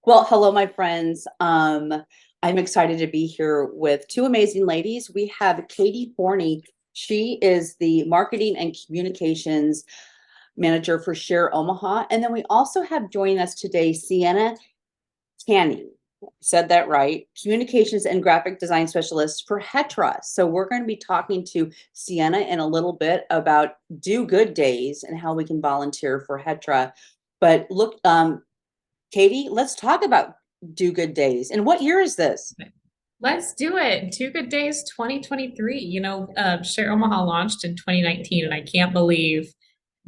Well, hello, my friends. I'm excited to be here with two amazing ladies. We have Katie Fourney. She is the marketing and communications manager for SHARE Omaha. And then we also have joining us today, Ceyenna Kanne. Said that right. Communications and graphic design specialist for HERTA. So we're going to be talking to Ceyenna in a little bit about Do Good Days and how we can volunteer for HERTA. But look, Katie, let's talk about Do Good Days. And what year is this? Let's do it. Two Good Days 2023. Share Omaha launched in 2019, and I can't believe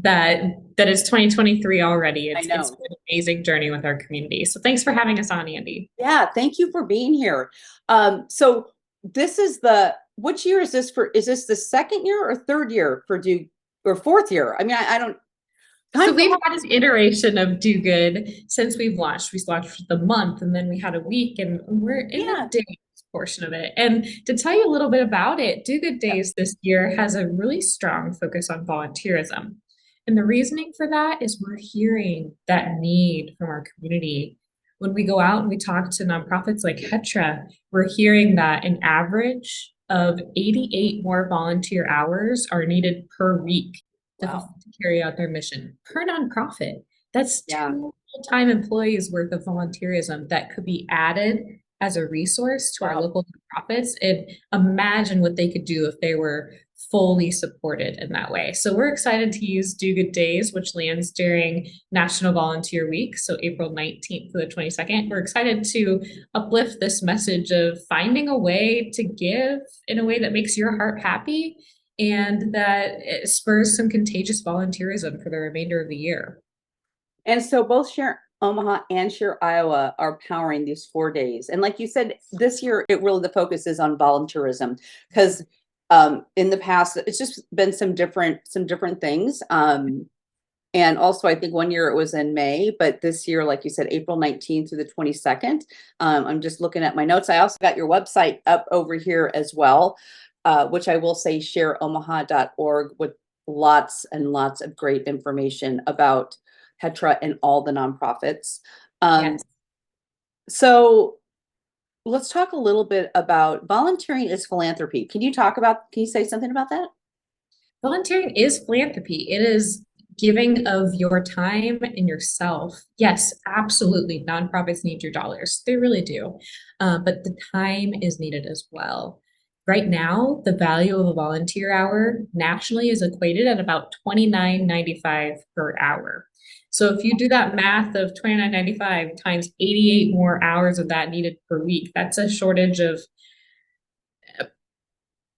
that is 2023 already. I It's know. been an amazing journey with our community. So thanks for having us on, Andy. Yeah, thank you for being here. So this is which year is this for? Is this the second year or third year for Do or fourth year? I mean, I don't So time we've flies. had an iteration of Do Good since we've launched. We launched for the month, and then we had a week, and we're in the Yeah. days portion of it. And to tell you a little bit about it, Do Good Yeah. Days this year has a really strong focus on volunteerism. And the reasoning for that is we're hearing that need from our community. When we go out and we talk to nonprofits like HETRA, we're hearing that an average of 88 more volunteer hours are needed per week to Wow. carry out their mission per nonprofit. That's Yeah. two full-time employees worth of volunteerism that could be added as a resource to our Wow. local nonprofits. And imagine what they could do if they were fully supported in that way. So we're excited to use Do Good Days, which lands during National Volunteer Week, so April 19th to the 22nd. We're excited to uplift this message of finding a way to give in a way that makes your heart happy and that it spurs some contagious volunteerism for the remainder of the year. And so both Share Omaha and Share Iowa are powering these 4 days. And like you said, this year it really the focus is on volunteerism because in the past it's just been some different things. And also, I think one year it was in May, but this year, like you said, April 19th through the 22nd. I'm just looking at my notes. I also got your website up over here as well, which I will say shareomaha.org with lots and lots of great information about HETRA and all the nonprofits. Um, Yes. so let's talk a little bit about volunteering is philanthropy. Can you say something about that? Volunteering is philanthropy. It is giving of your time and yourself. Yes, absolutely. Nonprofits need your dollars. They really do. But the time is needed as well. Right now, the value of a volunteer hour nationally is equated at about $29.95 per hour. So if you do that math of $29.95 times 88 more hours of that needed per week, that's a shortage of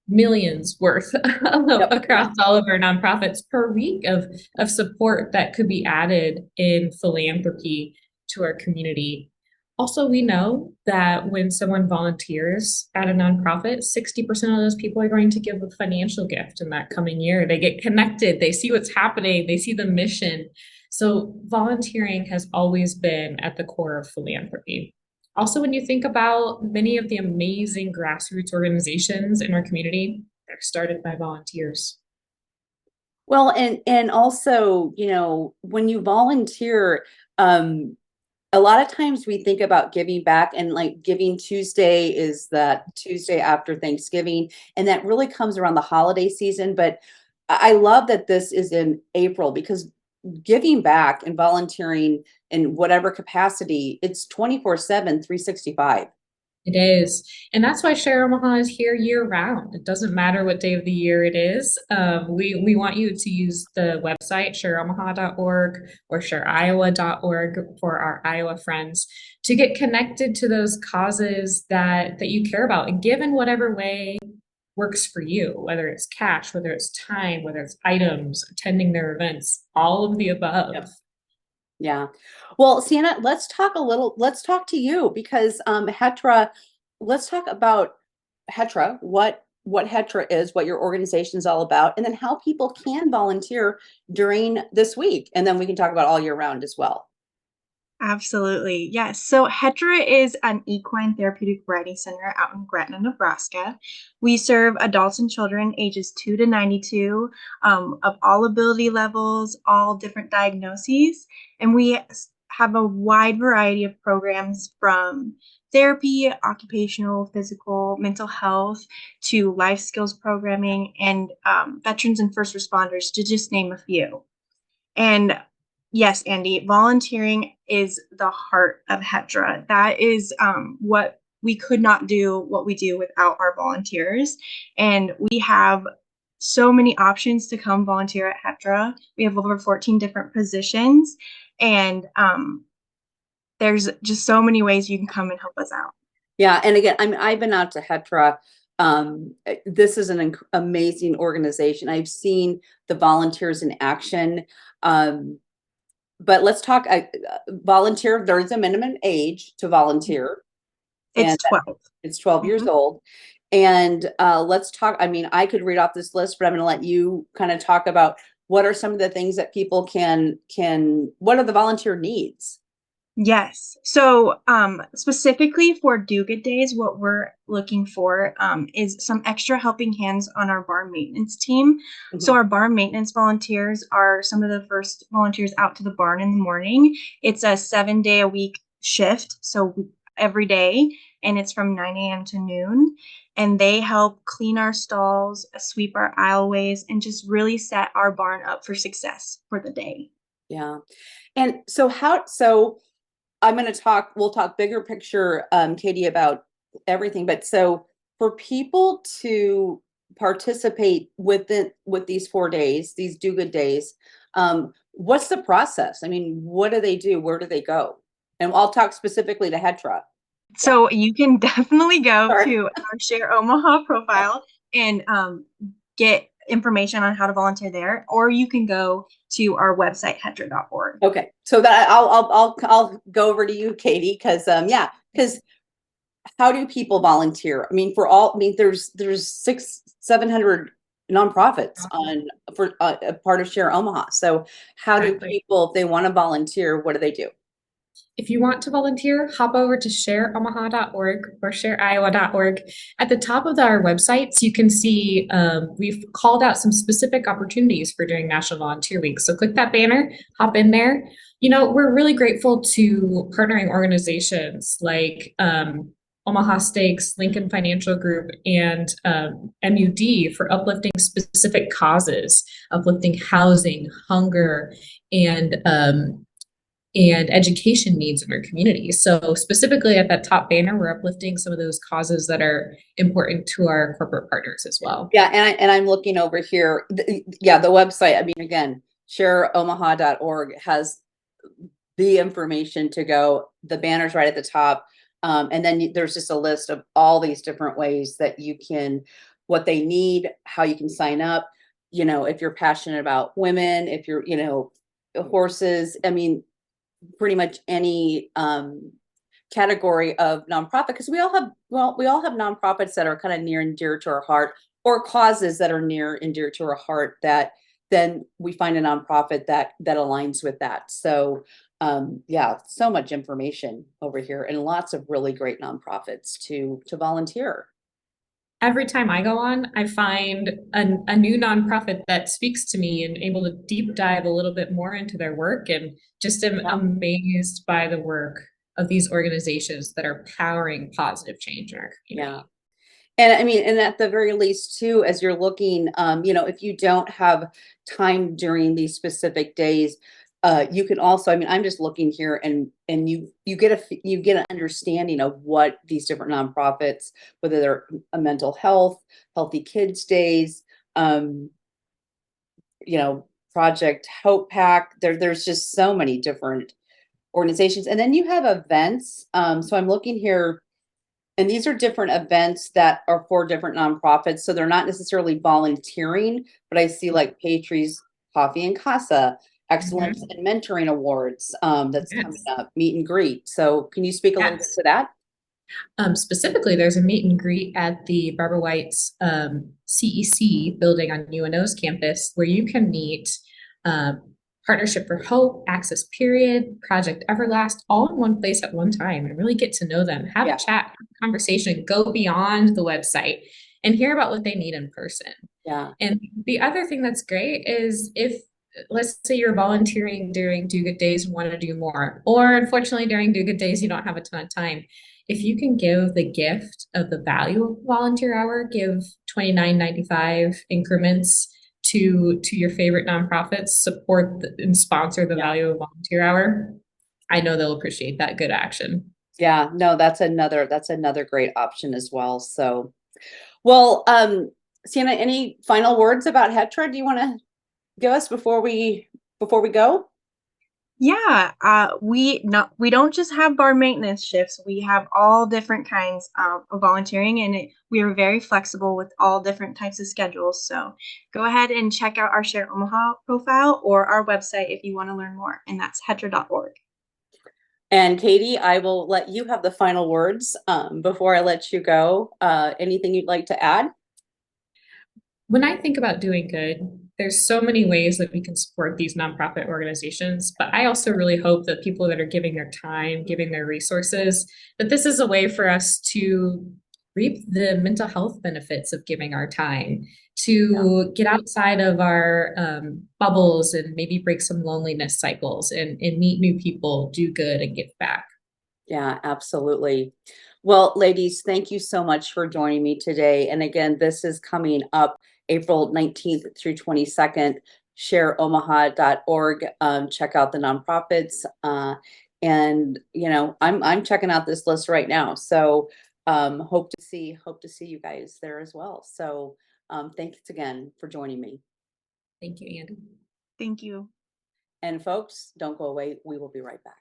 millions worth Yep. across all of our nonprofits per week of support that could be added in philanthropy to our community. Also, we know that when someone volunteers at a nonprofit, 60% of those people are going to give a financial gift in that coming year. They get connected, they see what's happening, they see the mission. So, volunteering has always been at the core of philanthropy. Also, when you think about many of the amazing grassroots organizations in our community, they're started by volunteers. Well, and also, when you volunteer, a lot of times we think about giving back, and like Giving Tuesday is that Tuesday after Thanksgiving, and that really comes around the holiday season. But I love that this is in April because giving back and volunteering in whatever capacity, it's 24/7, 365. It is. And that's why Share Omaha is here year round. It doesn't matter what day of the year it is. We want you to use the website, shareomaha.org or shareiowa.org for our Iowa friends to get connected to those causes that you care about and give in whatever way works for you, whether it's cash, whether it's time, whether it's items, attending their events, all of the above. Yep. Yeah. Well, Sienna, let's talk to you because HETRA, let's talk about HETRA, what HETRA is, what your organization is all about, and then how people can volunteer during this week. And then we can talk about all year round as well. Absolutely. Yes. So HETRA is an equine therapeutic variety center out in Gretna, Nebraska. We serve adults and children ages 2 to 92 of all ability levels, all different diagnoses. And we have a wide variety of programs from therapy, occupational, physical, mental health, to life skills programming, and veterans and first responders, to just name a few. And yes, Andy, volunteering is the heart of HETRA. That is what we could not do what we do without our volunteers. And we have so many options to come volunteer at HETRA. We have over 14 different positions, and there's just so many ways you can come and help us out. Yeah. And again, I mean, I've been out to HETRA. This is an amazing organization. I've seen the volunteers in action. But let's talk volunteer. There is a minimum age to volunteer. It's 12. It's 12 years old. And let's talk. I mean, I could read off this list, but I'm going to let you kind of talk about what are some of the things that people what are the volunteer needs? Yes. So specifically for Do Good Days, what we're looking for is some extra helping hands on our barn maintenance team. So our barn maintenance volunteers are some of the first volunteers out to the barn in the morning. It's a 7-day-a-week shift, so every day, and it's from 9 a.m. to noon. And they help clean our stalls, sweep our aisleways, and just really set our barn up for success for the day. Yeah. And so we'll talk bigger picture, Katie, about everything. But so for people to participate with these 4 days, these Do Good Days, what's the process? I mean, what do they do? Where do they go? And I'll talk specifically to HETRA. So you can definitely go to our SHARE Omaha profile and get information on how to volunteer there, or you can go to our website, hetra.org. Okay, so that I'll go over to you, Katie, because how do people volunteer? I mean, there's 700 nonprofits for a part of SHARE Omaha. So how do people, if they want to volunteer, what do they do? If you want to volunteer, hop over to shareomaha.org or shareiowa.org. At the top of our websites, you can see we've called out some specific opportunities for during National Volunteer Week. So click that banner, hop in there. You know, we're really grateful to partnering organizations like Omaha Steaks, Lincoln Financial Group, and MUD for uplifting specific causes, uplifting housing, hunger, and education needs in our community. So specifically at that top banner, we're uplifting some of those causes that are important to our corporate partners as well. Yeah, and I'm looking over here. The website, I mean, again, shareomaha.org has the information to go. The banner's right at the top. And then there's just a list of all these different ways that you can, what they need, how you can sign up. You know, if you're passionate about women, if you're, horses, I mean, pretty much any category of nonprofit, because we all have nonprofits that are kind of near and dear to our heart, or causes that are near and dear to our heart, that then we find a nonprofit that aligns with that. So so much information over here, and lots of really great nonprofits to volunteer. Every time I go on, I find a new nonprofit that speaks to me and able to deep dive a little bit more into their work, and just am amazed by the work of these organizations that are powering positive change in our community. Yeah. And I mean, and at the very least too, as you're looking, if you don't have time during these specific days, you can also, I mean, I'm just looking here, and you get an understanding of what these different nonprofits, whether they're a mental health, healthy kids days, Project Hope Pack. There's just so many different organizations. And then you have events. So I'm looking here, and these are different events that are for different nonprofits. So they're not necessarily volunteering, but I see like Patriot's Coffee and Casa, Excellence in Mentoring Awards, that's coming up, meet and greet. So can you speak a little bit to that? Specifically, there's a meet and greet at the Barbara White's CEC building on UNO's campus, where you can meet Partnership for Hope, Access Period, Project Everlast, all in one place at one time, and really get to know them, have a chat, conversation, go beyond the website, and hear about what they need in person. Yeah. And the other thing that's great is if let's say you're volunteering during Do Good Days and want to do more, or unfortunately during Do Good Days you don't have a ton of time. If you can give the gift of the value of volunteer hour, give $29.95 increments to your favorite nonprofits, support and sponsor the value of volunteer hour. I know they'll appreciate that good action. Yeah, no, that's another great option as well. So, well, Ceyenna, any final words about HERTA? Do you want to give us before we go? Yeah, we don't just have bar maintenance shifts. We have all different kinds of volunteering, and we are very flexible with all different types of schedules. So go ahead and check out our Share Omaha profile or our website if you want to learn more, and that's HERTA.org. And Katie, I will let you have the final words before I let you go. Anything you'd like to add? When I think about doing good, there's so many ways that we can support these nonprofit organizations, but I also really hope that people that are giving their time, giving their resources, that this is a way for us to reap the mental health benefits of giving our time, to get outside of our bubbles and maybe break some loneliness cycles and meet new people, do good and give back. Yeah, absolutely. Well, ladies, thank you so much for joining me today. And again, this is coming up April 19th through 22nd, shareomaha.org. Check out the nonprofits. And you know, I'm checking out this list right now. So hope to see you guys there as well. So thanks again for joining me. Thank you, Andy. Thank you. And folks, don't go away. We will be right back.